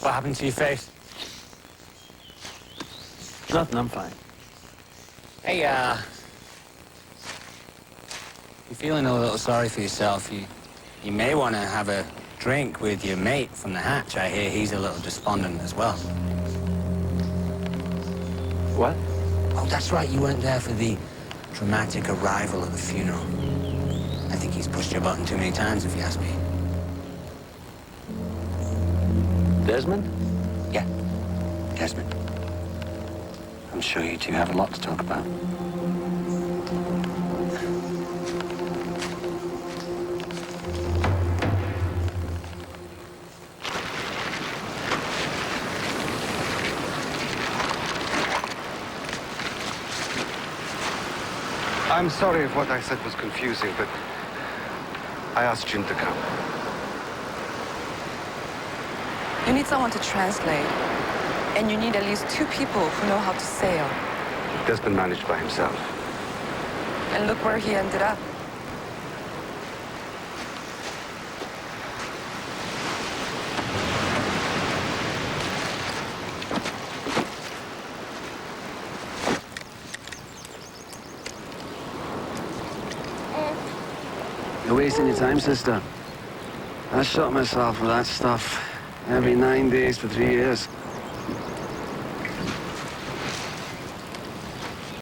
What happened to your face? Nothing, I'm fine. Hey, you feeling a little sorry for yourself? You may want to have a drink with your mate from the hatch. I hear he's a little despondent as well. What? Oh, that's right. You weren't there for the dramatic arrival at the funeral. I think he's pushed your button too many times, if you ask me. Desmond? Yeah, Desmond. I'm sure you two have a lot to talk about. I'm sorry if what I said was confusing, but I asked Jim to come. You need someone to translate, and you need at least 2 people who know how to sail. Desmond managed by himself. And look where he ended up. You're wasting your time, sister. I shot myself with that stuff every 9 days for 3 years.